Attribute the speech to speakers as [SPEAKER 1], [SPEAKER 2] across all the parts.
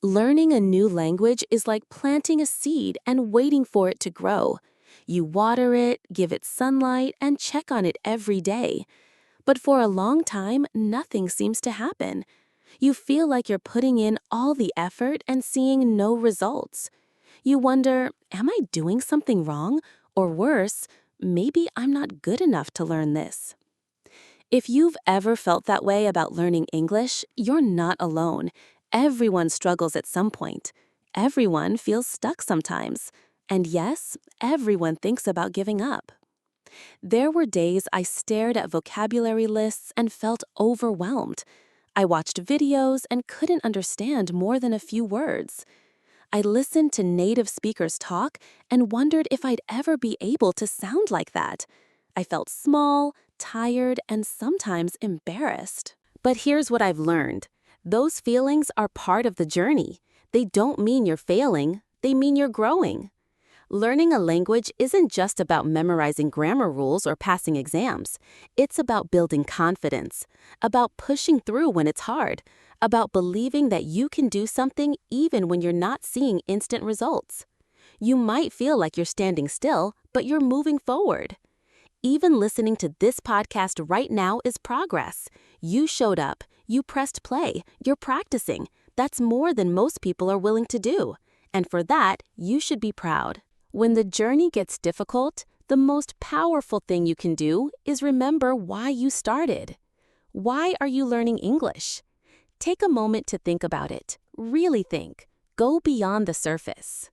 [SPEAKER 1] Learning a new language is like planting a seed and waiting for it to grow. You water it, give it sunlight, and check on it every day. But for a long time, nothing seems to happen. You feel like you're putting in all the effort and seeing no results. You wonder, am I doing something wrong? Or worse, maybe I'm not good enough to learn this. If you've ever felt that way about learning English, you're not alone. Everyone struggles at some point. Everyone feels stuck sometimes. And yes, everyone thinks about giving up. There were days I stared at vocabulary lists and felt overwhelmed. I watched videos and couldn't understand more than a few words. I listened to native speakers talk and wondered if I'd ever be able to sound like that. I felt small, tired, and sometimes embarrassed. But here's what I've learned. Those feelings are part of the journey. They don't mean you're failing, they mean you're growing. Learning a language isn't just about memorizing grammar rules or passing exams. It's about building confidence, about pushing through when it's hard, about believing that you can do something even when you're not seeing instant results. You might feel like you're standing still, but you're moving forward. Even listening to this podcast right now is progress. You showed up, you pressed play, you're practicing. That's more than most people are willing to do. And for that, you should be proud. When the journey gets difficult, the most powerful thing you can do is remember why you started. Why are you learning English? Take a moment to think about it. Really think. Go beyond the surface.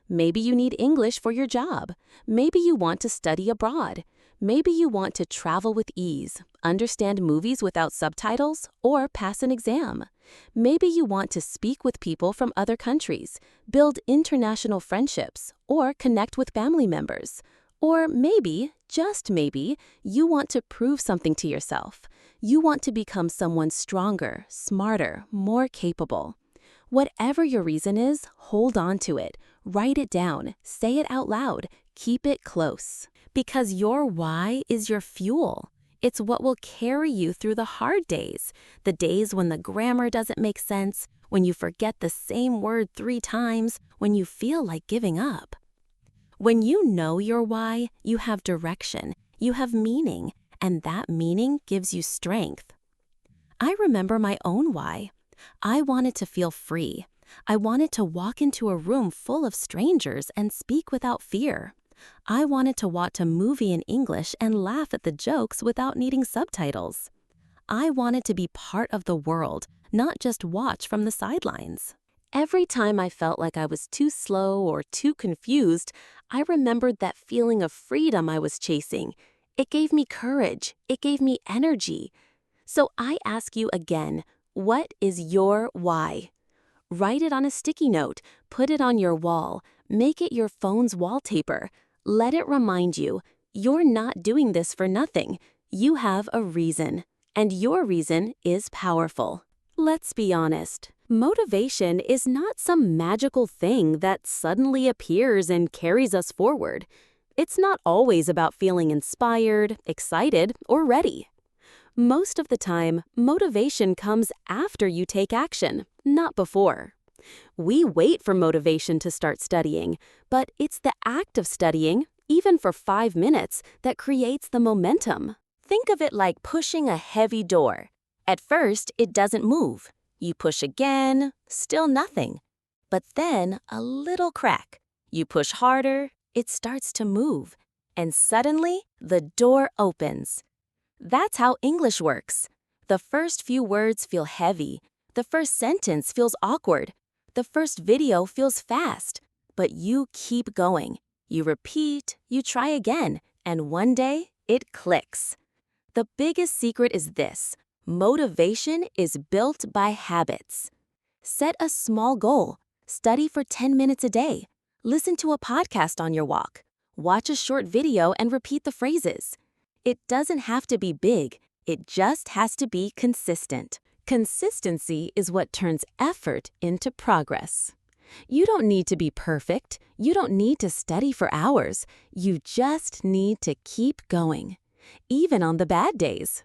[SPEAKER 1] Maybe you need English for your job. Maybe you want to study abroad. Maybe you want to travel with ease, understand movies without subtitles, or pass an exam. Maybe you want to speak with people from other countries, build international friendships, or connect with family members. Or maybe, just maybe, you want to prove something to yourself. You want to become someone stronger, smarter, more capable. Whatever your reason is, hold on to it. Write it down. Say it out loud. Keep it close. Because your why is your fuel. It's what will carry you through the hard days, the days when the grammar doesn't make sense, when you forget the same word 3 times, when you feel like giving up. When you know your why, you have direction, you have meaning, and that meaning gives you strength. I remember my own why. I wanted to feel free. I wanted to walk into a room full of strangers and speak without fear. I wanted to watch a movie in English and laugh at the jokes without needing subtitles. I wanted to be part of the world, not just watch from the sidelines. Every time I felt like I was too slow or too confused, I remembered that feeling of freedom I was chasing. It gave me courage. It gave me energy. So I ask you again, what is your why? Write it on a sticky note, put it on your wall, make it your phone's wallpaper. Let it remind you, you're not doing this for nothing. You have a reason, and your reason is powerful. Let's be honest. Motivation is not some magical thing that suddenly appears and carries us forward. It's not always about feeling inspired, excited, or ready. Most of the time, motivation comes after you take action, not before. We wait for motivation to start studying, but it's the act of studying, even for 5 minutes, that creates the momentum. Think of it like pushing a heavy door. At first, it doesn't move. You push again, still nothing. But then, a little crack. You push harder, it starts to move. And suddenly, the door opens. That's how English works. The first few words feel heavy. The first sentence feels awkward. The first video feels fast. But you keep going. You repeat, you try again, and one day, it clicks. The biggest secret is this. Motivation is built by habits. Set a small goal. Study for 10 minutes a day. Listen to a podcast on your walk. Watch a short video and repeat the phrases. It doesn't have to be big. It just has to be consistent. Consistency is what turns effort into progress. You don't need to be perfect. You don't need to study for hours. You just need to keep going. Even on the bad days.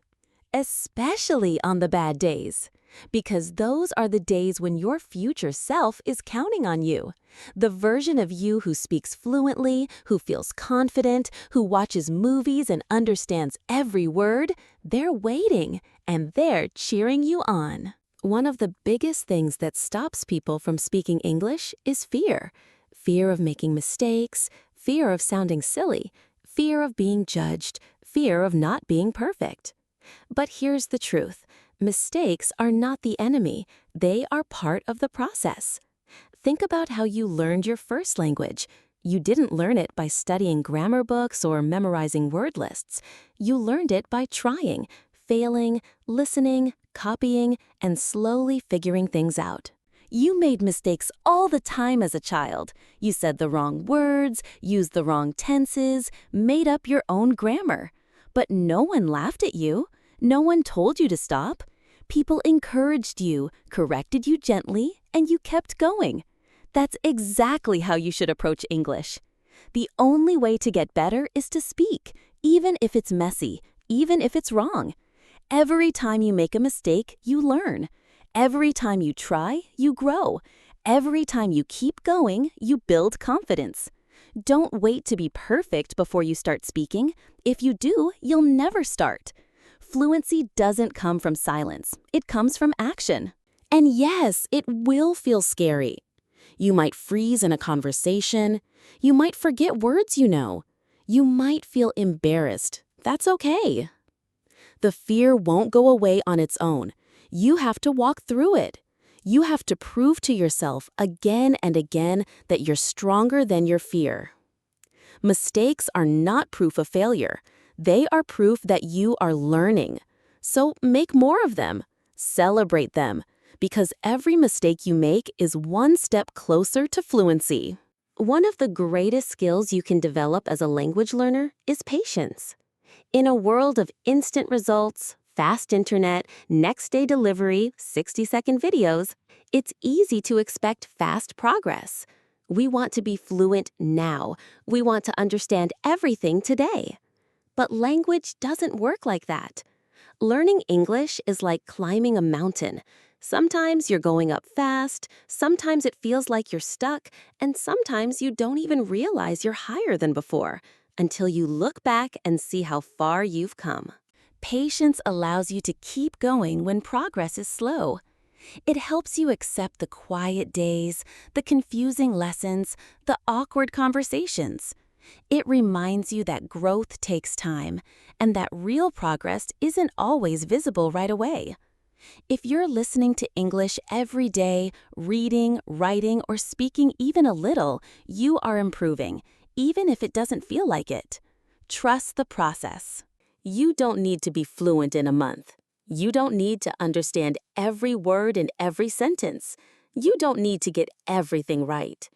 [SPEAKER 1] Especially on the bad days. Because those are the days when your future self is counting on you. The version of you who speaks fluently, who feels confident, who watches movies and understands every word, they're waiting, and they're cheering you on. One of the biggest things that stops people from speaking English is fear. Fear of making mistakes, fear of sounding silly, fear of being judged, fear of not being perfect. But here's the truth. Mistakes are not the enemy. They are part of the process. Think about how you learned your first language. You didn't learn it by studying grammar books or memorizing word lists. You learned it by trying, failing, listening, copying, and slowly figuring things out. You made mistakes all the time as a child. You said the wrong words, used the wrong tenses, made up your own grammar. But no one laughed at you. No one told you to stop. People encouraged you, corrected you gently, and you kept going. That's exactly how you should approach English. The only way to get better is to speak, even if it's messy, even if it's wrong. Every time you make a mistake, you learn. Every time you try, you grow. Every time you keep going, you build confidence. Don't wait to be perfect before you start speaking. If you do, you'll never start. Fluency doesn't come from silence. It comes from action. And yes, it will feel scary. You might freeze in a conversation. You might forget words you know. You might feel embarrassed. That's okay. The fear won't go away on its own. You have to walk through it. You have to prove to yourself again and again that you're stronger than your fear. Mistakes are not proof of failure. They are proof that you are learning. So make more of them. Celebrate them. Because every mistake you make is one step closer to fluency. One of the greatest skills you can develop as a language learner is patience. In a world of instant results, fast internet, next-day delivery, 60-second videos, it's easy to expect fast progress. We want to be fluent now. We want to understand everything today. But language doesn't work like that. Learning English is like climbing a mountain. Sometimes you're going up fast, sometimes it feels like you're stuck, and sometimes you don't even realize you're higher than before until you look back and see how far you've come. Patience allows you to keep going when progress is slow. It helps you accept the quiet days, the confusing lessons, the awkward conversations. It reminds you that growth takes time and that real progress isn't always visible right away. If you're listening to English every day, reading, writing, or speaking even a little, you are improving, even if it doesn't feel like it. Trust the process. You don't need to be fluent in a month. You don't need to understand every word in every sentence. You don't need to get everything right.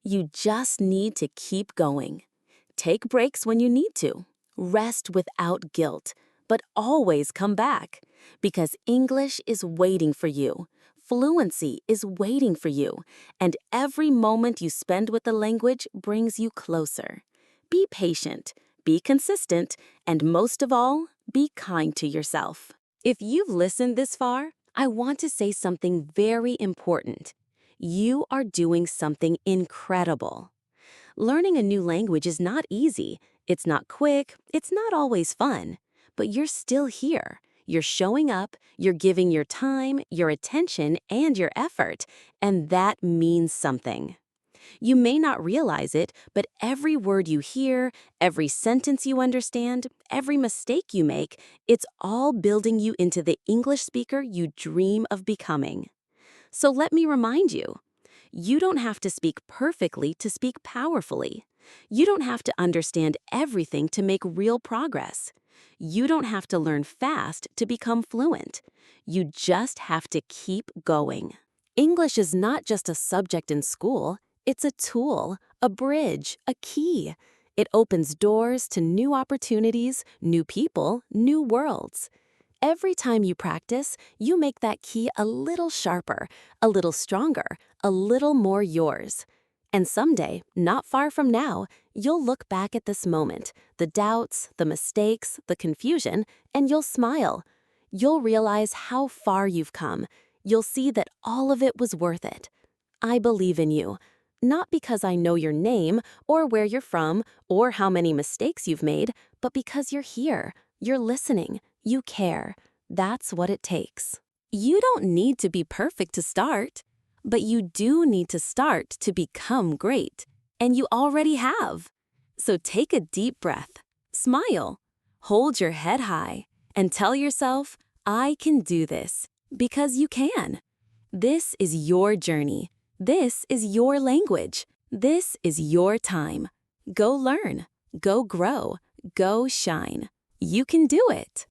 [SPEAKER 1] You just need to keep going. Take breaks when you need to. Rest without guilt, but always come back. Because English is waiting for you. Fluency is waiting for you. And every moment you spend with the language brings you closer. Be patient, be consistent, and most of all, be kind to yourself. If you've listened this far, I want to say something very important. You are doing something incredible. Learning a new language is not easy. It's not quick. It's not always fun. But you're still here. You're showing up. You're giving your time, your attention, and your effort. And that means something. You may not realize it, but every word you hear, every sentence you understand, every mistake you make, it's all building you into the English speaker you dream of becoming. So let me remind you, you don't have to speak perfectly to speak powerfully. You don't have to understand everything to make real progress. You don't have to learn fast to become fluent. You just have to keep going. English is not just a subject in school. It's a tool, a bridge, a key. It opens doors to new opportunities, new people, new worlds. Every time you practice, you make that key a little sharper, a little stronger, a little more yours. And someday, not far from now, you'll look back at this moment, the doubts, the mistakes, the confusion, and you'll smile. You'll realize how far you've come, you'll see that all of it was worth it. I believe in you, not because I know your name or where you're from or how many mistakes you've made, but because you're here, you're listening, you care. That's what it takes. You don't need to be perfect to start, but you do need to start to become great, and you already have. So take a deep breath, smile, hold your head high, and tell yourself, I can do this, because you can. This is your journey. This is your language. This is your time. Go learn, go grow, go shine. You can do it.